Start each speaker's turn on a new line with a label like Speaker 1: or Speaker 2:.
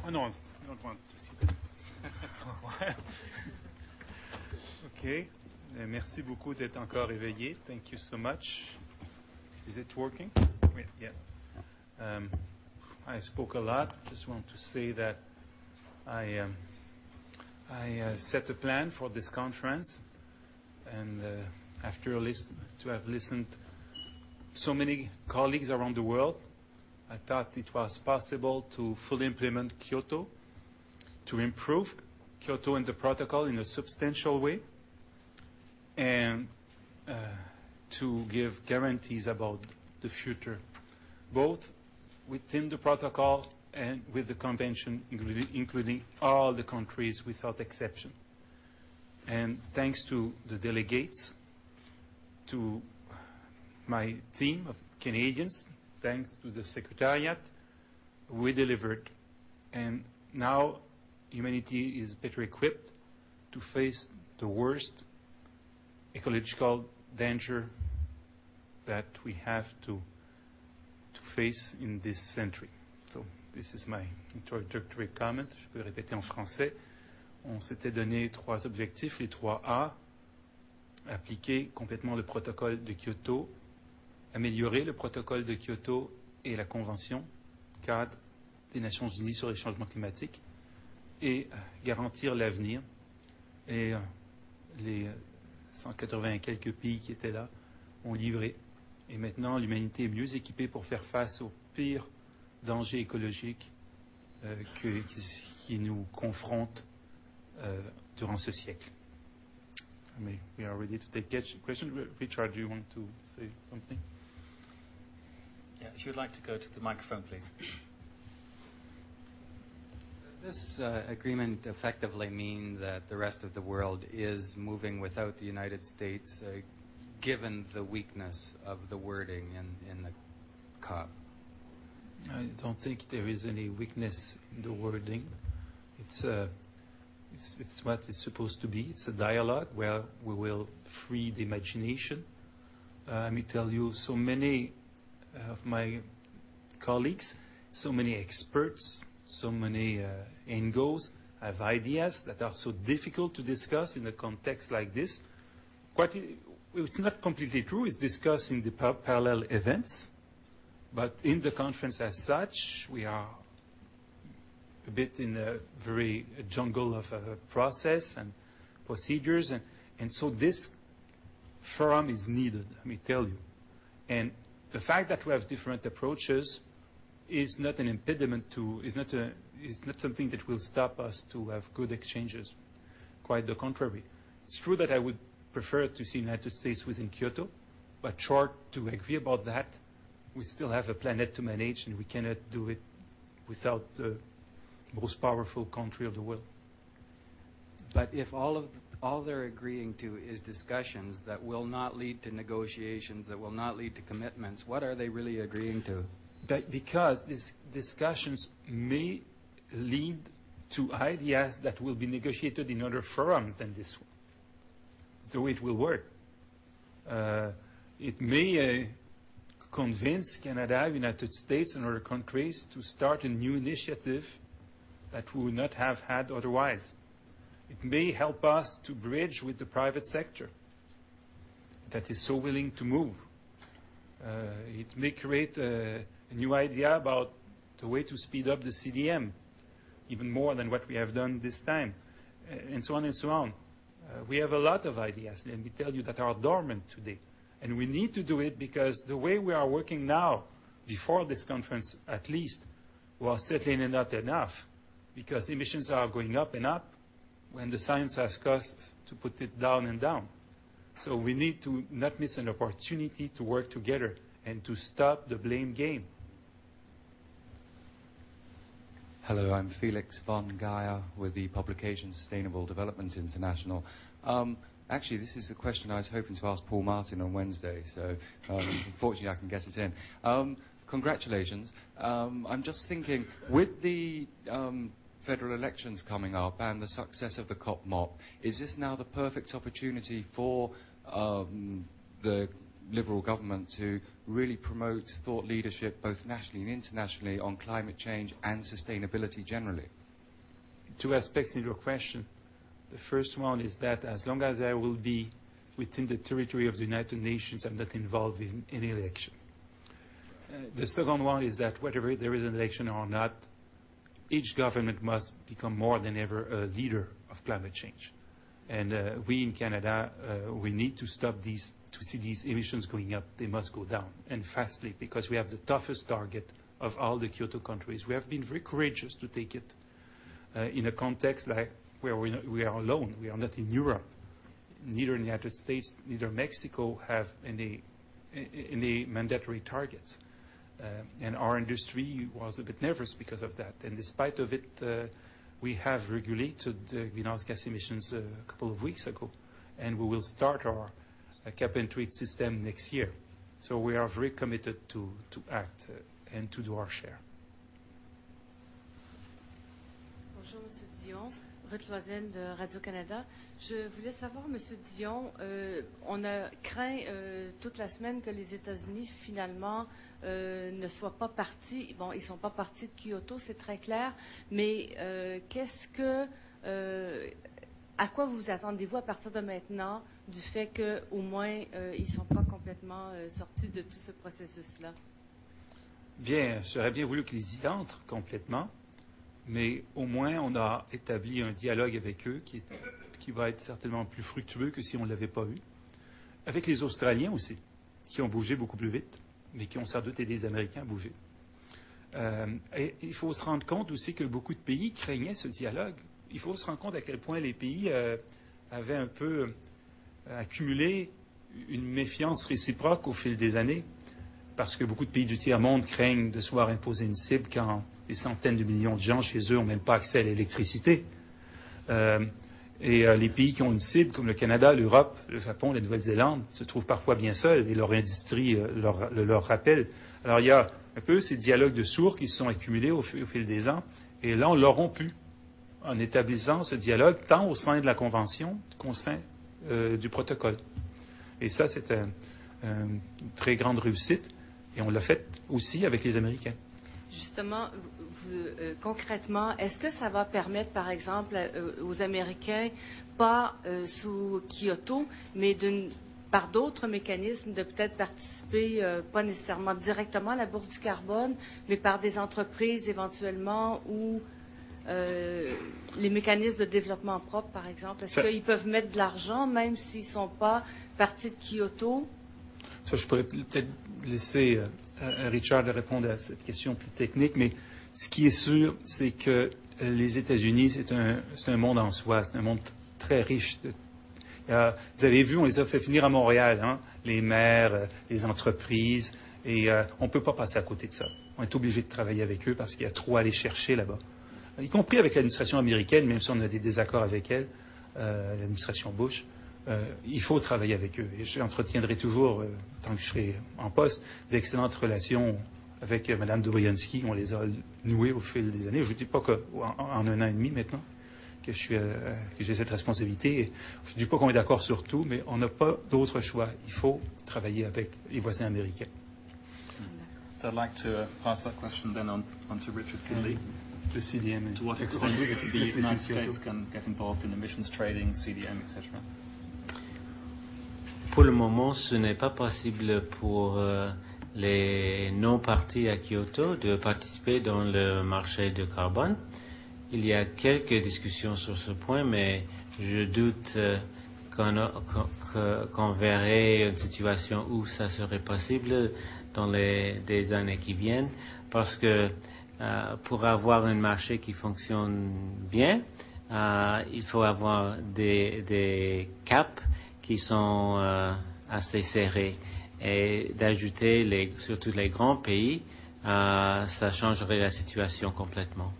Speaker 1: Oh, no, I don't want to see that. OK. Merci beaucoup d'être encore éveillé. Thank you so much. Is it working? Yeah. I spoke a lot. Just want to say that I set a plan for this conference, and after to have listened so many colleagues around the world, I thought it was possible to fully implement Kyoto, to improve Kyoto and the protocol in a substantial way, and to give guarantees about the future, both within the protocol and with the convention, including all the countries without exception. And thanks to the delegates, to my team of Canadians, thanks to the Secretariat, we delivered. And now humanity is better equipped to face the worst ecological danger that we have to face in this century. So this is my introductory comment. Je peux répéter en français. On s'était donné 3 objectifs, les 3 A. Appliquer complètement le protocole de Kyoto, améliorer le protocole de Kyoto et la Convention cadre des Nations Unies sur les changements climatiques et garantir l'avenir. Et les 180 et quelques pays qui étaient là ont livré. Et maintenant, l'humanité est mieux équipée pour faire face aux pires dangers écologiques qui nous confrontent durant ce siècle. We are ready to take questions. Richard, do you want to say something?
Speaker 2: Yeah, if you would like to go to the microphone, please.
Speaker 3: Does this agreement effectively mean that the rest of the world is moving without the United States, given the weakness of the wording in the COP?
Speaker 1: I don't think there is any weakness in the wording. It's what it's supposed to be. It's a dialogue where we will free the imagination. Let me tell you, so many of my colleagues, so many experts, so many NGOs have ideas that are so difficult to discuss in a context like this. It's not completely true. It's discussed in the parallel events. But in the conference as such, we are a bit in a very jungle of process and procedures. And so this forum is needed, let me tell you. And the fact that we have different approaches is not an impediment to, is not something that will stop us to have good exchanges. Quite the contrary. It's true that I would prefer to see the United States within Kyoto, but short to agree about that, we still have a planet to manage, and we cannot do it without the most powerful country of the world.
Speaker 3: But if all they're agreeing to is discussions that will not lead to negotiations, that will not lead to commitments, what are they really agreeing to?
Speaker 1: Because these discussions may lead to ideas that will be negotiated in other forums than this one. It's the way it will work. It may convince Canada, United States, and other countries to start a new initiative that we would not have had otherwise. It may help us to bridge with the private sector that is so willing to move. It may create a new idea about the way to speed up the CDM, even more than what we have done this time, and so on and so on. We have a lot of ideas, let me tell you, that are dormant today. And we need to do it because the way we are working now, before this conference at least, was certainly not enough, because emissions are going up and up when the science asks us to put it down and down. So we need to not miss an opportunity to work together and to stop the blame game.
Speaker 4: Hello, I'm Felix von Geyer with the publication Sustainable Development International. Actually, this is the question I was hoping to ask Paul Martin on Wednesday, so unfortunately I can get it in. Congratulations. I'm just thinking, with the federal elections coming up and the success of the COP MOP, is this now the perfect opportunity for the Liberal government to really promote thought leadership both nationally and internationally on climate change and sustainability generally?
Speaker 1: two aspects in your question. The first one is that as long as I will be within the territory of the United Nations, I'm not involved in any election. The second one is that whether there is an election or not, each government must become more than ever a leader of climate change. And we in Canada, we need to stop these, to see these emissions going up. They must go down, and fastly, because we have the toughest target of all the Kyoto countries. We have been very courageous to take it in a context like where we are alone. We are not in Europe. Neither the United States, neither Mexico have any mandatory targets. And our industry was a bit nervous because of that. And despite of it, we have regulated greenhouse gas emissions a couple of weeks ago. And we will start our cap and trade system next year. So we are very committed to act and to do our share.
Speaker 5: Bonjour, Monsieur Dion. Ruth Loisel de Radio-Canada. Je voulais savoir, Monsieur Dion, on a craint toute la semaine que les États-Unis, finalement, ne soient pas partis. Bon, ils ne sont pas partis de Kyoto, c'est très clair, mais à quoi vous attendez-vous à partir de maintenant du fait qu'au moins ils ne sont pas complètement sortis de tout ce processus-là?
Speaker 1: Bien, j'aurais bien voulu qu'ils y entrent complètement. Mais au moins, on a établi un dialogue avec eux qui va être certainement plus fructueux que si on ne l'avait pas eu. Avec les Australiens aussi, qui ont bougé beaucoup plus vite, mais qui ont sans doute aidé les Américains à bouger. Et il faut se rendre compte aussi que beaucoup de pays craignaient ce dialogue. Il faut se rendre compte à quel point les pays avaient un peu accumulé une méfiance réciproque au fil des années, parce que beaucoup de pays du tiers-monde craignent de se voir imposer une cible quand des centaines de millions de gens chez eux n'ont même pas accès à l'électricité. Les pays qui ont une cible, comme le Canada, l'Europe, le Japon, la Nouvelle-Zélande, se trouvent parfois bien seuls et leur industrie leur rappelle. Alors il y a un peu ces dialogues de sourds qui se sont accumulés au fil des ans. Et là, on l'a rompu en établissant ce dialogue tant au sein de la Convention qu'au sein du protocole. Et ça, c'est une très grande réussite. Et on l'a fait aussi avec les Américains.
Speaker 5: Justement, concrètement, est-ce que ça va permettre, par exemple, aux Américains, pas sous Kyoto, mais par d'autres mécanismes, de peut-être participer, pas nécessairement directement à la bourse du carbone, mais par des entreprises éventuellement ou les mécanismes de développement propre, par exemple? Est-ce qu'ils peuvent mettre de l'argent, même s'ils ne sont pas partis de Kyoto?
Speaker 1: Ça, je pourrais peut-être laisser Richard répondre à cette question plus technique, mais ce qui est sûr, c'est que les États-Unis, c'est un monde en soi, c'est un monde très riche. Vous avez vu, on les a fait venir à Montréal, hein, les maires, les entreprises, et on ne peut pas passer à côté de ça. On est obligé de travailler avec eux parce qu'il y a trop à aller chercher là-bas, y compris avec l'administration américaine, même si on a des désaccords avec elle, l'administration Bush. Il faut travailler avec eux. Et j'entretiendrai toujours, tant que je serai en poste, d'excellentes relations avec Mme Dobriansky. On les a nouées au fil des années. Je ne dis pas qu'en un an et demi maintenant que j'ai cette responsabilité. Je ne dis pas qu'on est d'accord sur tout, mais on n'a pas d'autre choix. Il faut travailler avec les voisins américains.
Speaker 2: So I'd like to pass that question then on to Richard Kinley.
Speaker 1: Le CDM.
Speaker 2: To what extent the United States can get involved in emissions trading, CDM, etc.?
Speaker 6: Pour le moment, ce n'est pas possible pour les non-partis à Kyoto de participer dans le marché de carbone. Il y a quelques discussions sur ce point, mais je doute qu'on verrait une situation où ça serait possible dans des années qui viennent, parce que pour avoir un marché qui fonctionne bien, il faut avoir des caps qui sont assez serrés. Et d'ajouter surtout les grands pays, ça changerait la situation complètement.